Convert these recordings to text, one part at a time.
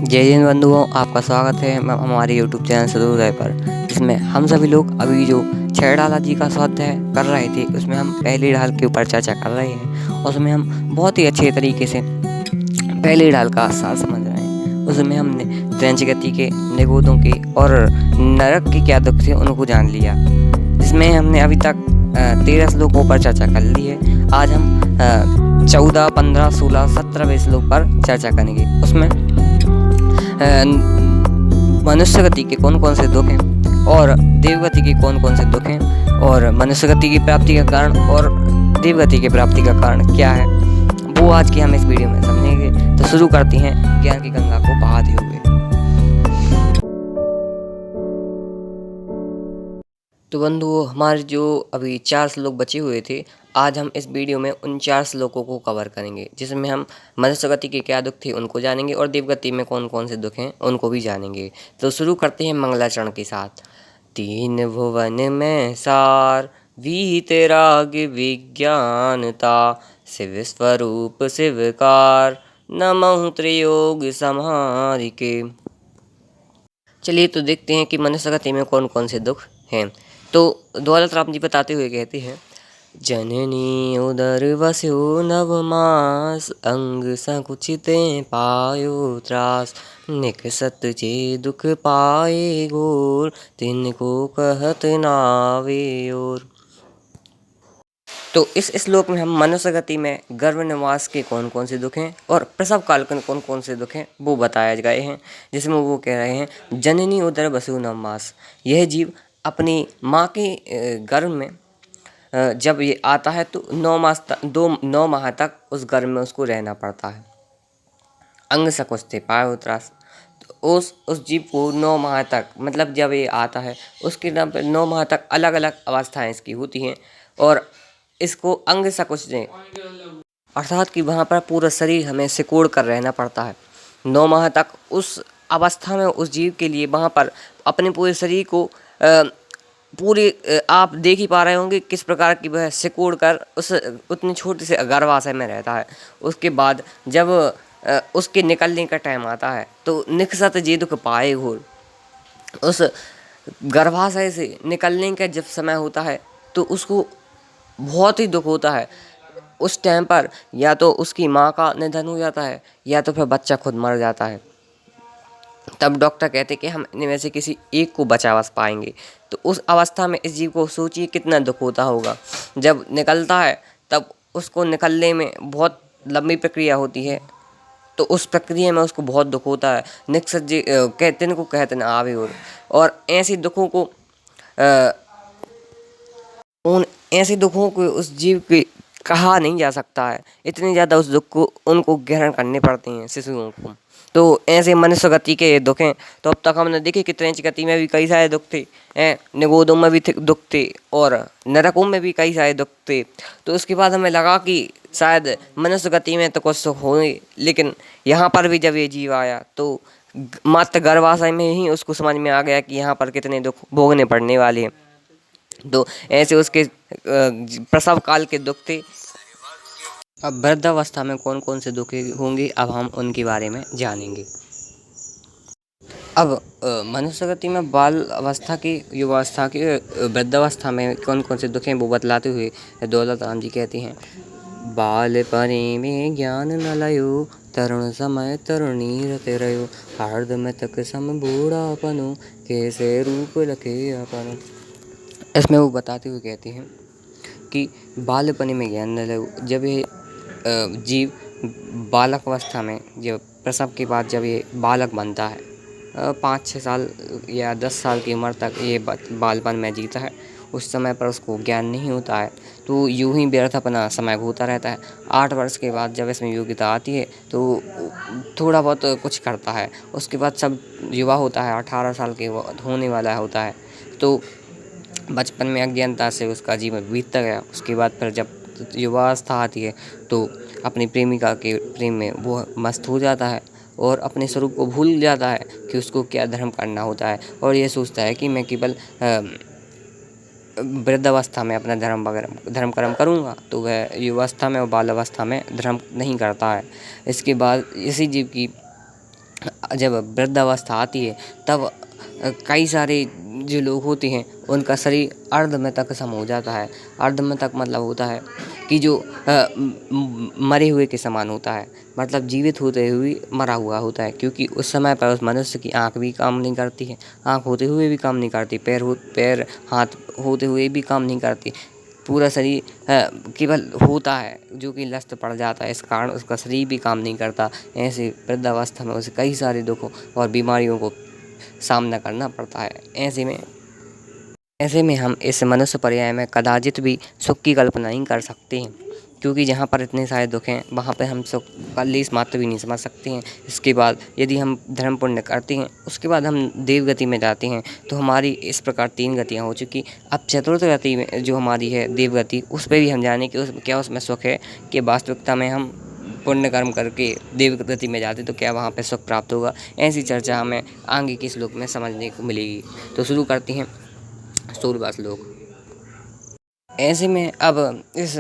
जय हिंद बंधुओं, आपका स्वागत है हमारे यूट्यूब चैनल सूर्योदय पर, जिसमें हम सभी लोग अभी जो छह डाला जी का स्वाध्याय कर रहे थे उसमें हम पहली ढाल के ऊपर चर्चा कर रहे हैं। उसमें हम बहुत ही अच्छे तरीके से पहली ढाल का सार समझ रहे हैं। उसमें हमने त्रयंच गति के, निगूढ़ों के और नरक के क्या दुख थे उनको जान लिया, जिसमें हमने अभी तक 13 श्लोकों पर चर्चा कर ली है। आज हम 14, 15, 16, 17वें श्लोक पर चर्चा करेंगे। उसमें मनुष्य गति के कौन कौन से दुख हैं और देवगति के कौन कौन से दुख हैं, और मनुष्य गति की प्राप्ति का कारण और देवगति की प्राप्ति का कारण क्या है, वो आज की हम इस वीडियो में समझेंगे। तो शुरू करते हैं ज्ञान की गंगा को बहाते हुए। तो बंधुओं, हमारे जो अभी 4 श्लोक बचे हुए थे, आज हम इस वीडियो में उन 4 श्लोकों को कवर करेंगे, जिसमें हम मनुष्य गति के क्या दुख थे उनको जानेंगे और देवगति में कौन कौन से दुख हैं उनको भी जानेंगे। तो शुरू करते हैं मंगलाचरण के साथ। तीन भुवन में सार वीतराग विज्ञानता, शिव स्वरूप शिवकार, नमः त्रियोग संहारिके। चलिए तो देखते हैं कि मनुष्य गति में कौन कौन से दुख हैं। तो दौलत राम जी बताते हुए कहते हैं, जननी उदर वस्यो नवमास, अंग संकुचिते पायो त्रास, निकसत जे दुख पाए घोर, तिनको कहत नावे और। तो इस श्लोक में हम मनुष्य गति में गर्भ निवास के कौन कौन से दुख हैं और प्रसव काल के कौन कौन से दुख हैं वो बताए गए हैं, जिसमें वो कह रहे हैं, जननी उदर वसु नवमास। यह जीव अपनी माँ के गर्भ में जब ये आता है तो 9 माह तक उस गर्भ में उसको रहना पड़ता है। अंग सकुचते पायो त्रास, तो उस जीव को 9 माह तक, मतलब जब ये आता है उसके 9 माह तक अलग अलग अवस्थाएं इसकी होती हैं और इसको अंग सकुचते, अर्थात कि वहाँ पर पूरा शरीर हमें सिकोड़ कर रहना पड़ता है 9 माह तक। उस अवस्था में उस जीव के लिए वहाँ पर अपने पूरे शरीर को पूरी आप देख ही पा रहे होंगे किस प्रकार की वह सिकोड़ कर उस उतनी छोटी से गर्भाशय में रहता है। उसके बाद जब उसके निकलने का टाइम आता है तो निकसत जे दुख पाए घोर, उस गर्भाशय से निकलने का जब समय होता है तो उसको बहुत ही दुख होता है। उस टाइम पर या तो उसकी माँ का निधन हो जाता है या तो फिर बच्चा खुद मर जाता है। तब डॉक्टर कहते कि हम इनमें से किसी एक को बचा बस पाएंगे। तो उस अवस्था में इस जीव को सोचिए कितना दुख होता होगा। जब निकलता है तब उसको निकलने में बहुत लंबी प्रक्रिया होती है, तो उस प्रक्रिया में उसको बहुत दुख होता है। निकसत जी कहते न को कहते न आवे और ऐसे दुखों को उन ऐसे दुखों को उस जीव के कहा नहीं जा सकता है। इतनी ज़्यादा उस दुख को उनको ग्रहण करने पड़ते हैं शिशुओं को। तो ऐसे मनुष्य गति के दुख हैं। तो अब तक हमने देखे कि त्रयंच गति में भी कई सारे दुख थे, निगूढ़ों में भी दुख थे और नरकों में भी कई सारे दुख थे। तो उसके बाद हमें लगा कि शायद मनुष्य गति में तो कुछ सुख होंगे, लेकिन यहाँ पर भी जब ये जीव आया तो मात्र गर्भाशय में ही उसको समझ में आ गया कि यहाँ पर कितने दुख भोगने पड़ने वाले हैं। तो ऐसे उसके प्रसव काल के दुख थे। अब वृद्धावस्था में कौन कौन से दुख होंगे, अब हम उनके बारे में जानेंगे। अब मनुष्य गति में बाल अवस्था की, युवावस्था की, वृद्धावस्था में कौन कौन से दुख हैं वो बतलाते हुए दौलत राम जी कहते हैं, बाल परे में ज्ञान न लयो, तरुण समय तरुणी रते रयो, हार्द में तक सम बूढ़ापनो, कैसे रूप रखे अपनो। इसमें वो बताते हुए कहते हैं कि बालपने में ज्ञान न लयो। जब ये जीव बालक अवस्था में, जब प्रसव के बाद जब ये बालक बनता है, 5-6 साल या 10 साल की उम्र तक ये बालपन में जीता है, उस समय पर उसको ज्ञान नहीं होता है, तो यूं ही व्यर्थ अपना समय होता रहता है। 8 वर्ष के बाद जब इसमें योग्यता आती है तो थोड़ा बहुत कुछ करता है। उसके बाद सब युवा होता है, 18 साल के होने वाला होता है। तो बचपन में अज्ञानता से उसका जीवन बीतता गया। उसके बाद फिर जब युवावस्था आती है तो अपनी प्रेमिका के प्रेम में वो मस्त हो जाता है और अपने स्वरूप को भूल जाता है कि उसको क्या धर्म करना होता है, और ये सोचता है कि मैं केवल वृद्धावस्था में अपना धर्म कर्म करूँगा। तो वह युवावस्था में और बाल अवस्था में धर्म नहीं करता है। इसके बाद इसी जीव की जब वृद्धावस्था आती है तब कई सारे जो लोग होते हैं उनका शरीर अर्धमृतक सम हो जाता है। अर्धमृतक मतलब होता है कि जो मरे हुए के समान होता है, मतलब जीवित होते हुए मरा हुआ होता है, क्योंकि उस समय पर उस मनुष्य की आँख भी काम नहीं करती है, आँख होते हुए भी काम नहीं करती, पैर हाथ होते हुए भी काम नहीं करती, पूरा शरीर केवल होता है जो कि लस्त पड़ जाता है, इस कारण उसका शरीर भी काम नहीं करता। ऐसे वृद्धावस्था में उसे कई सारे दुखों और बीमारियों को सामना करना पड़ता है। ऐसे में हम इस मनुष्य पर्याय में कदाचित भी सुख की कल्पना नहीं कर सकते हैं, क्योंकि जहाँ पर इतने सारे दुख हैं वहाँ पे हम सुख का लेस मात्र भी नहीं समझ सकते हैं। इसके बाद यदि हम धर्म पुण्य करते हैं, उसके बाद हम देव गति में जाते हैं, तो हमारी इस प्रकार 3 गतियाँ हो चुकी। अब चतुर्थ गति में जो हमारी है देव गति, उस पर भी हम जाने कि क्या उसमें सुख है, कि वास्तविकता में हम पुण्य कर्म करके देव गति में जाते तो क्या वहाँ पे सुख प्राप्त होगा। ऐसी चर्चा हमें आगे के श्लोक में समझने को मिलेगी। तो शुरू करते हैं 16वां श्लोक। ऐसे में अब इस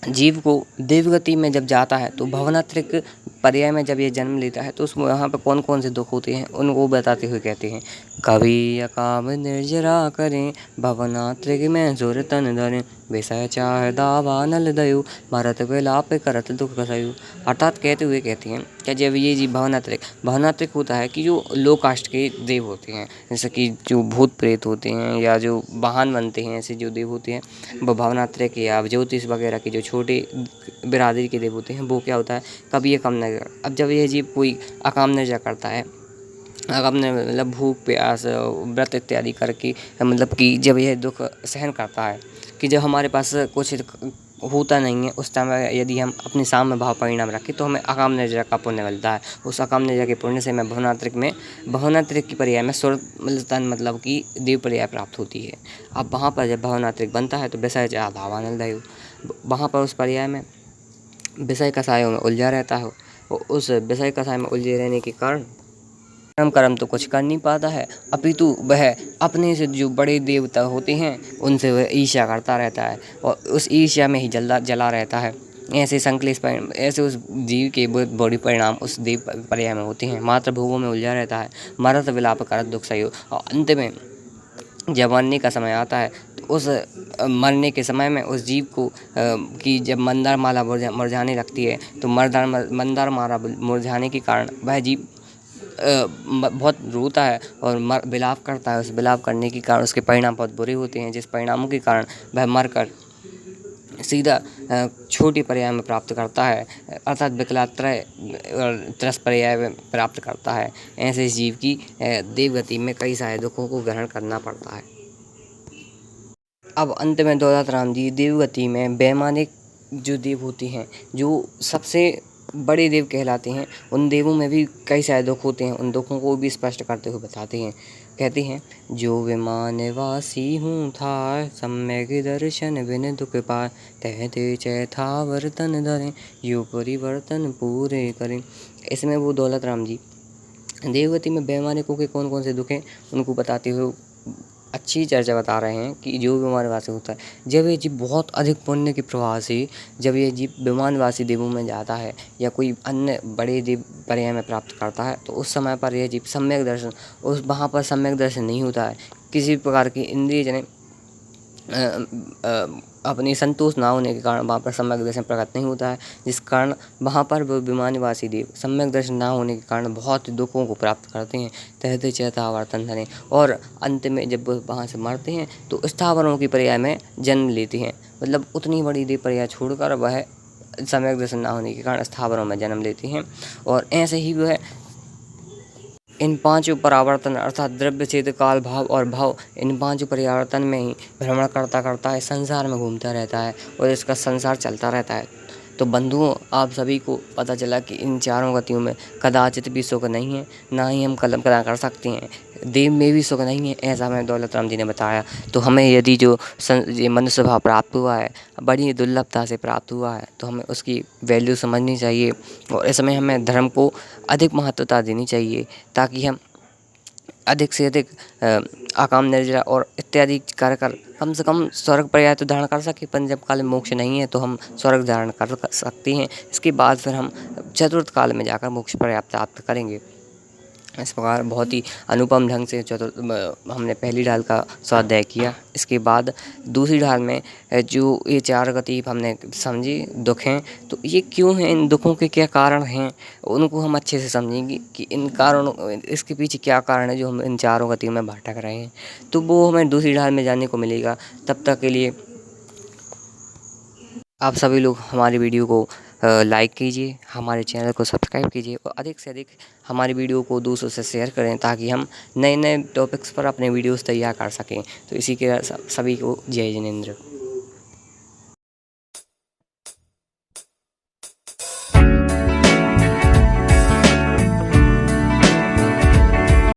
जीव को देवगति में जब जाता है तो भवनात्रिक पर्याय में जब ये जन्म लेता है तो उसमें यहाँ पर कौन कौन से दुख होते हैं उनको बताते हुए कहते हैं, कवि अकाम निर्जरा करें भवनात्रिक में जोर तन धरें विषय चाह दावा नल दयु भरत विलाप करत दुख कसयु। अर्थात कहते हुए कहते हैं कि जब ये जीव भवनात्रिक होता है कि जो लो कास्ट के देव होते हैं, जैसे कि जो भूत प्रेत होते हैं या जो वाहन बनते हैं, ऐसे जो देव होते हैं वो भवनात्रिक या ज्योतिष वगैरह के जो छोटे बिरादरी के देव होते हैं, वो क्या होता है कभी अकाम नजर। अब जब ये जीव कोई अकाम नजर करता है, अकाम मतलब भूख प्यास व्रत इत्यादि करके, मतलब कि जब यह दुख सहन करता है, कि जब हमारे पास कुछ होता नहीं है उस टाइम यदि हम अपने सामने भाव परिणाम रखें तो हमें अकाम नजर का पुण्य मिलता है। उस अकाम नजर के पुण्य से मैं भवनात्रिक की पर्याय में स्वर्ग मतलब कि देव पर्याय प्राप्त होती है। अब वहाँ पर जब भवनात्रिक बनता है तो विषय धावानंदयु, वहाँ पर उस पर्याय में विषय कसायों में उलझा रहता है। उस विषय कसाय में उलझे रहने के कारण कर्म तो कुछ कर नहीं पाता है, अपितु वह अपने से जो बड़े देवता होते हैं उनसे वह ईर्ष्या करता रहता है और उस ईर्ष्या में ही जला रहता है। ऐसे संकलेश परिणाम, ऐसे उस जीव के बड़ी परिणाम उस देव पर्याय में होते हैं। मात्र भोगों में उलझा रहता है, मरत विलाप करत दुख सहयो, और अंत में जब मरने का समय आता है तो उस मरने के समय में उस जीव को कि जब मंदार माला मुरझाने लगती है तो मंदार माला मुरझाने के कारण वह जीव बहुत रोता है और विलाप करता है। उस विलाप करने के कारण उसके परिणाम बहुत बुरे होते हैं, जिस परिणामों के कारण वह मरकर सीधा छोटी पर्याय में प्राप्त करता है, अर्थात विकलात्रय और त्रस पर्याय में प्राप्त करता है। ऐसे जीव की देवगति में कई सारे दुखों को ग्रहण करना पड़ता है। अब अंत में दौलत राम जी देवगति में वैमानिक जो देव होते हैं, जो सबसे बड़े देव कहलाते हैं, उन देवों में भी कई सारे दुख होते हैं। उन दुखों को भी स्पष्ट करते हुए बताते हैं, कहते हैं, जो विमानवासी हूँ था सम्यक दर्शन बिन दुख पाए तहते चैथा वर्तन धरें यो परिवर्तन पूरे करें। इसमें वो दौलत राम जी देवगति में वैमानिकों के कौन कौन से दुख हैं उनको बताते हुए अच्छी चर्चा बता रहे हैं कि जो विमानवासी होता है, जब ये जीव बहुत अधिक पुण्य के प्रभाव से जब ये जीव विमानवासी देवों में जाता है या कोई अन्य बड़े देव पर्याय में प्राप्त करता है तो उस समय पर यह जीव सम्यक दर्शन, उस वहाँ पर सम्यक दर्शन नहीं होता है, किसी प्रकार की इंद्रिय जने अपनी संतोष ना होने के कारण वहाँ पर सम्यक दर्शन प्रकट नहीं होता है, जिस कारण वहाँ पर वो विमानवासी देव सम्यक दर्शन ना होने के कारण बहुत दुखों को प्राप्त करते हैं। तहते चैता आवर्तन धरें, और अंत में जब वो वहाँ से मरते हैं तो स्थावरों की पर्याय में जन्म लेते हैं, मतलब उतनी बड़ी देव पर्याय छोड़कर वह सम्यक दर्शन ना होने के कारण स्थावरों में जन्म लेते हैं। और ऐसे ही वह इन 5 परावर्तन अर्थात द्रव्य चेत काल भाव और भाव, इन 5 परिवर्तन में ही भ्रमण करता करता है, संसार में घूमता रहता है और इसका संसार चलता रहता है। तो बंधुओं, आप सभी को पता चला कि इन चारों गतियों में कदाचित भी सुख नहीं है, ना ही हम कल्पना कर सकते हैं। देव में भी सुख नहीं है, ऐसा हमें दौलत राम जी ने बताया। तो हमें यदि जो ये मनुष्य भाव प्राप्त हुआ है, बड़ी दुर्लभता से प्राप्त हुआ है, तो हमें उसकी वैल्यू समझनी चाहिए और इस समय हमें धर्म को अधिक महत्वता देनी चाहिए, ताकि हम अधिक से अधिक आकाम निर्जरा और इत्यादि कर कम से कम स्वर्ग पर्याय तो धारण कर सके। पर जब काल में मोक्ष नहीं है तो हम स्वर्ग धारण कर सकते हैं, इसके बाद फिर हम चतुर्थ काल में जाकर मोक्ष पर्याय प्राप्त करेंगे। इस प्रकार बहुत ही अनुपम ढंग से हमने पहली ढाल का स्वाध्याय किया। इसके बाद दूसरी ढाल में जो ये 4 गति हमने समझी दुख हैं, तो ये क्यों हैं, इन दुखों के क्या कारण हैं, उनको हम अच्छे से समझेंगे कि इन कारणों इसके पीछे क्या कारण है जो हम इन चारों गतियों में भटक रहे हैं। तो वो हमें दूसरी ढाल में जानने को मिलेगा। तब तक के लिए आप सभी लोग हमारी वीडियो को लाइक कीजिए, हमारे चैनल को सब्सक्राइब कीजिए और अधिक से अधिक हमारी वीडियो को दूसरों से शेयर करें, ताकि हम नए नए टॉपिक्स पर अपने वीडियोस तैयार कर सकें। तो इसी के सभी को जय जिनेंद्र।